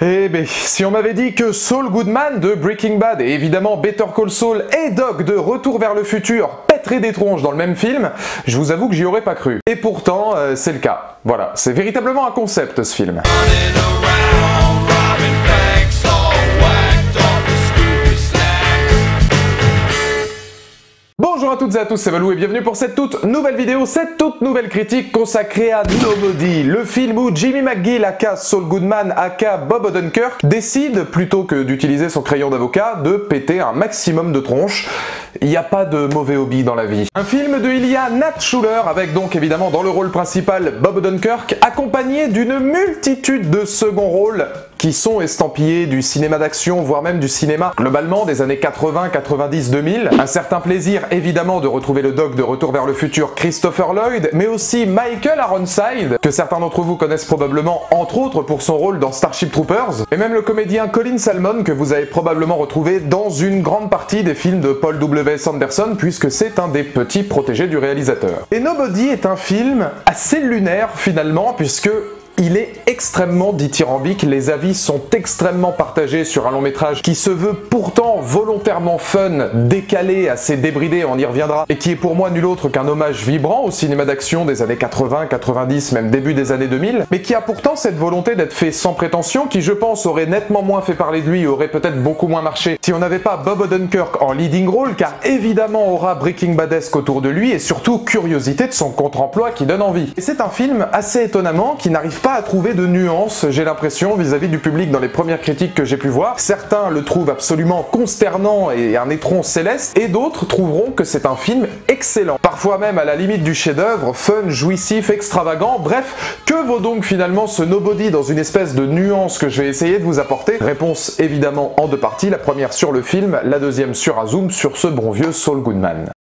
Eh ben, si on m'avait dit que Saul Goodman de Breaking Bad et évidemment Better Call Saul et Doc de Retour vers le futur pèteraient des tronches dans le même film, je vous avoue que j'y aurais pas cru. Et pourtant, c'est le cas. Voilà, c'est véritablement un concept ce film. Bonjour à toutes et à tous, c'est Valou et bienvenue pour cette toute nouvelle vidéo, cette toute nouvelle critique consacrée à Nobody, le film où Jimmy McGill aka Saul Goodman aka Bob Odenkirk décide, plutôt que d'utiliser son crayon d'avocat, de péter un maximum de tronches. Il n'y a pas de mauvais hobby dans la vie. Un film de Ilya Natschuler avec donc évidemment dans le rôle principal Bob Odenkirk, accompagné d'une multitude de seconds rôles qui sont estampillés du cinéma d'action, voire même du cinéma globalement des années 80, 90, 2000. Un certain plaisir évidemment de retrouver le Doc de Retour vers le futur Christopher Lloyd, mais aussi Michael Ironside, que certains d'entre vous connaissent probablement entre autres pour son rôle dans Starship Troopers, et même le comédien Colin Salmon que vous avez probablement retrouvé dans une grande partie des films de Paul W.S. Anderson puisque c'est un des petits protégés du réalisateur. Et Nobody est un film assez lunaire finalement puisque il est extrêmement dithyrambique, les avis sont extrêmement partagés sur un long métrage qui se veut pourtant volontairement fun, décalé, assez débridé, on y reviendra, et qui est pour moi nul autre qu'un hommage vibrant au cinéma d'action des années 80, 90, même début des années 2000, mais qui a pourtant cette volonté d'être fait sans prétention, qui je pense aurait nettement moins fait parler de lui et aurait peut-être beaucoup moins marché si on n'avait pas Bob Odenkirk en leading role, car évidemment aura Breaking Badesque autour de lui, et surtout curiosité de son contre-emploi qui donne envie. Et c'est un film assez étonnamment qui n'arrive pas à trouver de nuances, j'ai l'impression, vis-à-vis du public dans les premières critiques que j'ai pu voir. Certains le trouvent absolument consternant et un étron céleste, et d'autres trouveront que c'est un film excellent. Parfois même à la limite du chef-d'œuvre, fun, jouissif, extravagant, bref, que vaut donc finalement ce Nobody dans une espèce de nuance que je vais essayer de vous apporter? Réponse évidemment en deux parties, la première sur le film, la deuxième sur un zoom sur ce bon vieux Saul Goodman.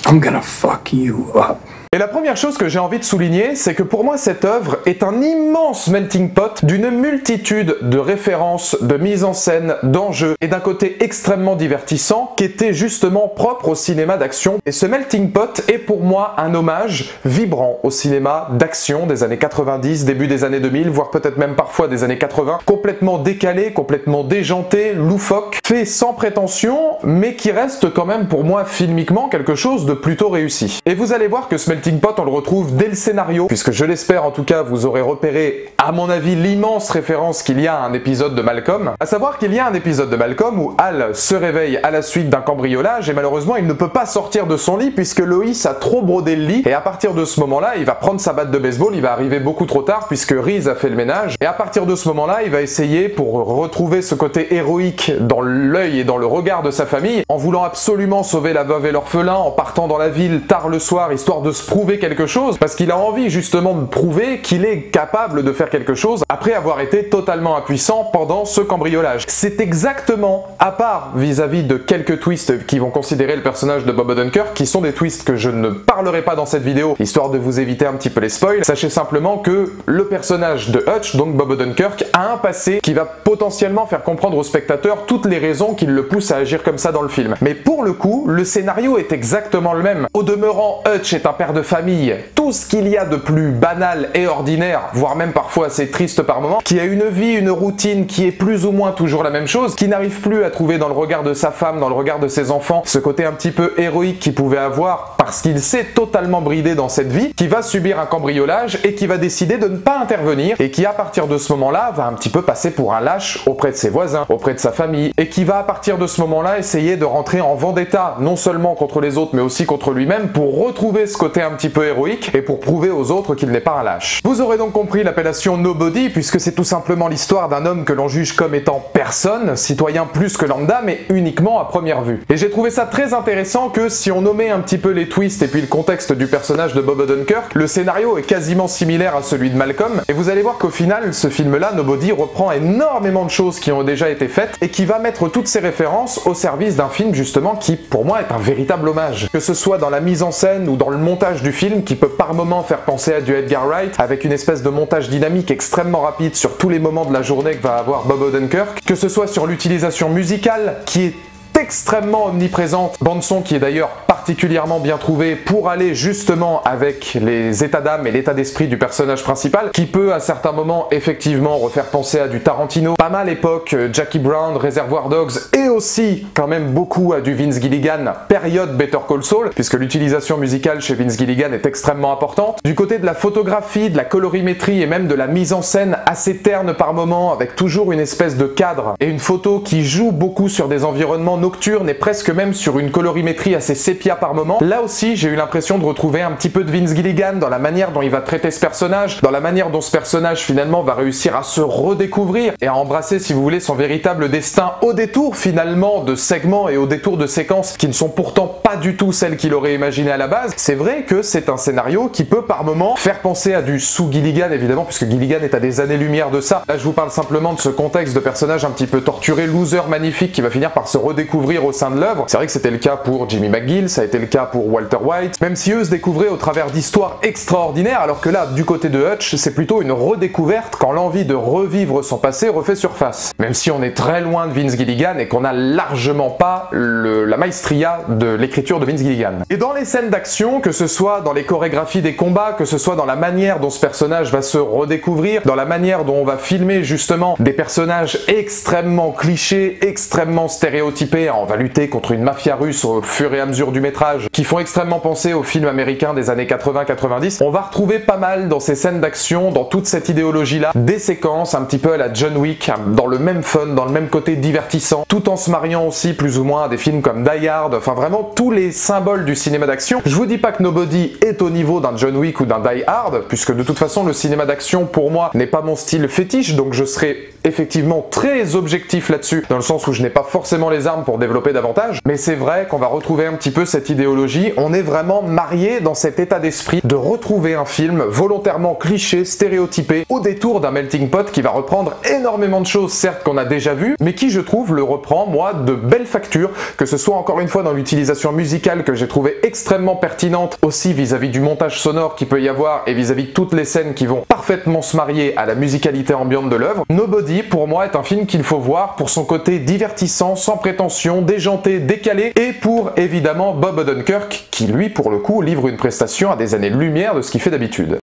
I'm gonna fuck you up. Et la première chose que j'ai envie de souligner, c'est que pour moi cette œuvre est un immense melting pot d'une multitude de références, de mise en scène, d'enjeux et d'un côté extrêmement divertissant qui était justement propre au cinéma d'action. Et ce melting pot est pour moi un hommage vibrant au cinéma d'action des années 90, début des années 2000, voire peut-être même parfois des années 80, complètement décalé, complètement déjanté, loufoque, fait sans prétention, mais qui reste quand même pour moi filmiquement quelque chose de plutôt réussi. Et vous allez voir que ce melting pot, on le retrouve dès le scénario, puisque je l'espère en tout cas, vous aurez repéré, à mon avis, l'immense référence qu'il y a à un épisode de Malcolm. À savoir qu'il y a un épisode de Malcolm où Hal se réveille à la suite d'un cambriolage et malheureusement il ne peut pas sortir de son lit puisque Lois a trop brodé le lit, et à partir de ce moment-là, il va prendre sa batte de baseball, il va arriver beaucoup trop tard puisque Reese a fait le ménage, et à partir de ce moment-là, il va essayer, pour retrouver ce côté héroïque dans l'œil et dans le regard de sa famille, en voulant absolument sauver la veuve et l'orphelin, en partant dans la ville tard le soir, histoire de se prouver quelque chose, parce qu'il a envie justement de prouver qu'il est capable de faire quelque chose après avoir été totalement impuissant pendant ce cambriolage. C'est exactement, à part vis-à-vis de quelques twists qui vont considérer le personnage de Bob Odenkirk, qui sont des twists que je ne parlerai pas dans cette vidéo, histoire de vous éviter un petit peu les spoils, sachez simplement que le personnage de Hutch, donc Bob Odenkirk, a un passé qui va potentiellement faire comprendre au spectateur toutes les raisons qui le poussent à agir comme ça dans le film. Mais pour le coup, le scénario est exactement le même. Au demeurant, Hutch est un père de famille, tout ce qu'il y a de plus banal et ordinaire, voire même parfois assez triste par moments, qui a une vie, une routine qui est plus ou moins toujours la même chose, qui n'arrive plus à trouver dans le regard de sa femme, dans le regard de ses enfants, ce côté un petit peu héroïque qu'il pouvait avoir parce qu'il s'est totalement bridé dans cette vie, qui va subir un cambriolage et qui va décider de ne pas intervenir, et qui à partir de ce moment-là va un petit peu passer pour un lâche auprès de ses voisins, auprès de sa famille, et qui va à partir de ce moment-là essayer de rentrer en vendetta, non seulement contre les autres mais aussi contre lui-même, pour retrouver ce côté un petit peu héroïque et pour prouver aux autres qu'il n'est pas un lâche. Vous aurez donc compris l'appellation Nobody puisque c'est tout simplement l'histoire d'un homme que l'on juge comme étant personne, citoyen plus que lambda, mais uniquement à première vue. Et j'ai trouvé ça très intéressant que si on nommait un petit peu les twists et puis le contexte du personnage de Bob Odenkirk, le scénario est quasiment similaire à celui de Malcolm, et vous allez voir qu'au final, ce film-là, Nobody, reprend énormément de choses qui ont déjà été faites et qui va mettre toutes ces références au service d'un film justement qui, pour moi, est un véritable hommage. Que ce soit dans la mise en scène ou dans le montage du film, qui peut par moments faire penser à du Edgar Wright, avec une espèce de montage dynamique extrêmement rapide sur tous les moments de la journée que va avoir Bob Odenkirk, que ce soit sur l'utilisation musicale, qui est extrêmement omniprésente, bande-son qui est d'ailleurs particulièrement bien trouvée pour aller justement avec les états d'âme et l'état d'esprit du personnage principal, qui peut à certains moments effectivement refaire penser à du Tarantino, pas mal époque Jackie Brown, Reservoir Dogs, et aussi quand même beaucoup à du Vince Gilligan, période Better Call Saul, puisque l'utilisation musicale chez Vince Gilligan est extrêmement importante. Du côté de la photographie, de la colorimétrie et même de la mise en scène assez terne par moment, avec toujours une espèce de cadre et une photo qui joue beaucoup sur des environnements nocturnes et presque même sur une colorimétrie assez sépia par moment. Là aussi, j'ai eu l'impression de retrouver un petit peu de Vince Gilligan dans la manière dont il va traiter ce personnage, dans la manière dont ce personnage finalement va réussir à se redécouvrir et à embrasser, si vous voulez, son véritable destin au détour finalement de segments et au détour de séquences qui ne sont pourtant pas du tout celles qu'il aurait imaginées à la base. C'est vrai que c'est un scénario qui peut par moments faire penser à du sous Gilligan évidemment, puisque Gilligan est à des années-lumière de ça. Là je vous parle simplement de ce contexte de personnage un petit peu torturé, loser magnifique qui va finir par se redécouvrir au sein de l'œuvre. C'est vrai que c'était le cas pour Jimmy McGill, ça a été le cas pour Walter White, même si eux se découvraient au travers d'histoires extraordinaires, alors que là, du côté de Hutch, c'est plutôt une redécouverte quand l'envie de revivre son passé refait surface. Même si on est très loin de Vince Gilligan et qu'on n'a largement pas la maestria de l'écriture de Vince Gilligan. Et dans les scènes d'action, que ce soit dans les chorégraphies des combats, que ce soit dans la manière dont ce personnage va se redécouvrir, dans la manière dont on va filmer justement des personnages extrêmement clichés, extrêmement stéréotypés, on va lutter contre une mafia russe au fur et à mesure du métrage, qui font extrêmement penser aux films américains des années 80-90, on va retrouver pas mal dans ces scènes d'action, dans toute cette idéologie-là, des séquences un petit peu à la John Wick, dans le même fun, dans le même côté divertissant, tout en se mariant aussi plus ou moins à des films comme Die Hard, enfin vraiment tous les symboles du cinéma d'action. Je vous dis pas que Nobody est au niveau d'un John Wick ou d'un Die Hard, puisque de toute façon le cinéma d'action pour moi n'est pas mon style fétiche, donc je serai effectivement très objectif là-dessus, dans le sens où je n'ai pas forcément les armes pour développer davantage, mais c'est vrai qu'on va retrouver un petit peu cette idéologie, on est vraiment marié dans cet état d'esprit de retrouver un film volontairement cliché, stéréotypé, au détour d'un melting pot qui va reprendre énormément de choses, certes qu'on a déjà vues, mais qui je trouve le reprend, moi, de belle facture, que ce soit encore une fois dans l'utilisation musicale que j'ai trouvé extrêmement pertinente, aussi vis-à-vis du montage sonore qu'il peut y avoir et vis-à-vis de toutes les scènes qui vont parfaitement se marier à la musicalité ambiante de l'œuvre. Nobody, pour moi, est un film qu'il faut voir pour son côté divertissant, sans prétention, déjanté, décalé, et pour évidemment Bob Odenkirk, qui lui, pour le coup, livre une prestation à des années-lumière de ce qu'il fait d'habitude.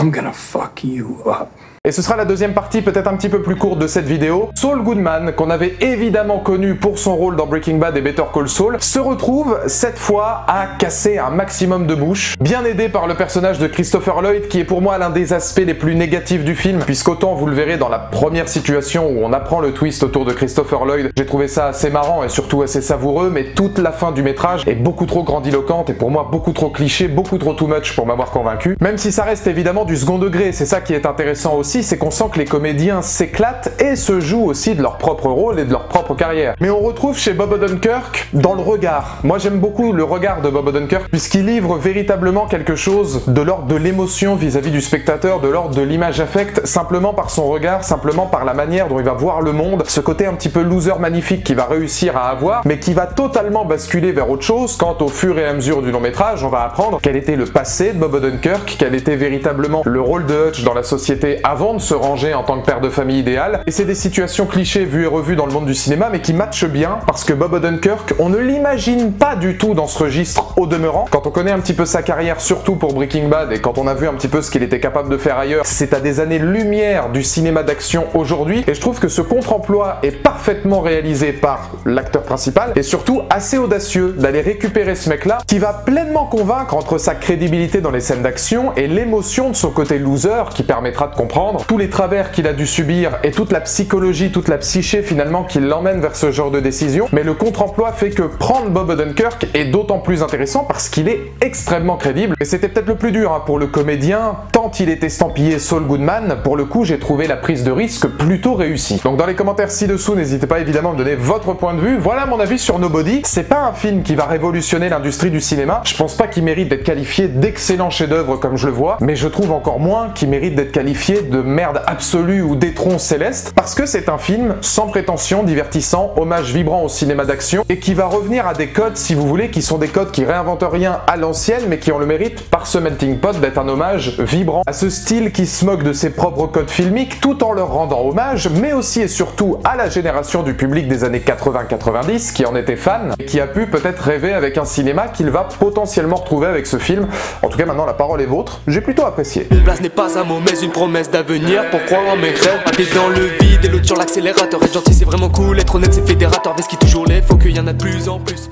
I'm gonna fuck you up. Et ce sera la deuxième partie, peut-être un petit peu plus courte de cette vidéo. Saul Goodman, qu'on avait évidemment connu pour son rôle dans Breaking Bad et Better Call Saul, se retrouve cette fois à casser un maximum de bouches, bien aidé par le personnage de Christopher Lloyd, qui est pour moi l'un des aspects les plus négatifs du film, puisqu'autant vous le verrez dans la première situation où on apprend le twist autour de Christopher Lloyd, j'ai trouvé ça assez marrant et surtout assez savoureux, mais toute la fin du métrage est beaucoup trop grandiloquente et pour moi beaucoup trop cliché, beaucoup trop too much pour m'avoir convaincu, même si ça reste évidemment du second degré. C'est ça qui est intéressant aussi, c'est qu'on sent que les comédiens s'éclatent et se jouent aussi de leur propre rôle et de leur propre carrière. Mais on retrouve chez Bob Odenkirk dans le regard. Moi j'aime beaucoup le regard de Bob Odenkirk puisqu'il livre véritablement quelque chose de l'ordre de l'émotion vis-à-vis du spectateur, de l'ordre de l'image affecte, simplement par son regard, simplement par la manière dont il va voir le monde, ce côté un petit peu loser magnifique qu'il va réussir à avoir, mais qui va totalement basculer vers autre chose quand au fur et à mesure du long métrage, on va apprendre quel était le passé de Bob Odenkirk, quel était véritablement le rôle de Hutch dans la société avant de se ranger en tant que père de famille idéal. Et c'est des situations clichés vues et revues dans le monde du cinéma, mais qui matchent bien parce que Bob Odenkirk, on ne l'imagine pas du tout dans ce registre au demeurant. Quand on connaît un petit peu sa carrière, surtout pour Breaking Bad, et quand on a vu un petit peu ce qu'il était capable de faire ailleurs, c'est à des années-lumière du cinéma d'action aujourd'hui. Et je trouve que ce contre-emploi est parfaitement réalisé par l'acteur principal et surtout assez audacieux d'aller récupérer ce mec-là qui va pleinement convaincre entre sa crédibilité dans les scènes d'action et l'émotion de son côté loser qui permettra de comprendre tous les travers qu'il a dû subir et toute la psychologie, toute la psyché finalement qui l'emmène vers ce genre de décision. Mais le contre-emploi fait que prendre Bob Odenkirk est d'autant plus intéressant parce qu'il est extrêmement crédible. Et c'était peut-être le plus dur pour le comédien, tant il est estampillé Saul Goodman, pour le coup j'ai trouvé la prise de risque plutôt réussie. Donc dans les commentaires ci-dessous, n'hésitez pas évidemment à me donner votre point de vue. Voilà mon avis sur Nobody. C'est pas un film qui va révolutionner l'industrie du cinéma, je pense pas qu'il mérite d'être qualifié d'excellent chef-d'œuvre comme je le vois, mais je trouve encore moins qu'il mérite d'être qualifié de de merde absolue ou d'étron céleste, parce que c'est un film sans prétention, divertissant, hommage vibrant au cinéma d'action, et qui va revenir à des codes, si vous voulez, qui sont des codes qui réinventent rien à l'ancienne, mais qui ont le mérite, par ce melting pot, d'être un hommage vibrant à ce style qui se moque de ses propres codes filmiques, tout en leur rendant hommage, mais aussi et surtout à la génération du public des années 80-90, qui en était fan, et qui a pu peut-être rêver avec un cinéma qu'il va potentiellement retrouver avec ce film. En tout cas, maintenant, la parole est vôtre. J'ai plutôt apprécié. Une place n'est pas un mot, mais une promesse d'avenir. Pour croire en mes rêves, un pied dans le vide et l'autre sur l'accélérateur. Être gentil, c'est vraiment cool. Être honnête, c'est fédérateur. Vest qui toujours l'est, faut qu'il y en a de plus en plus.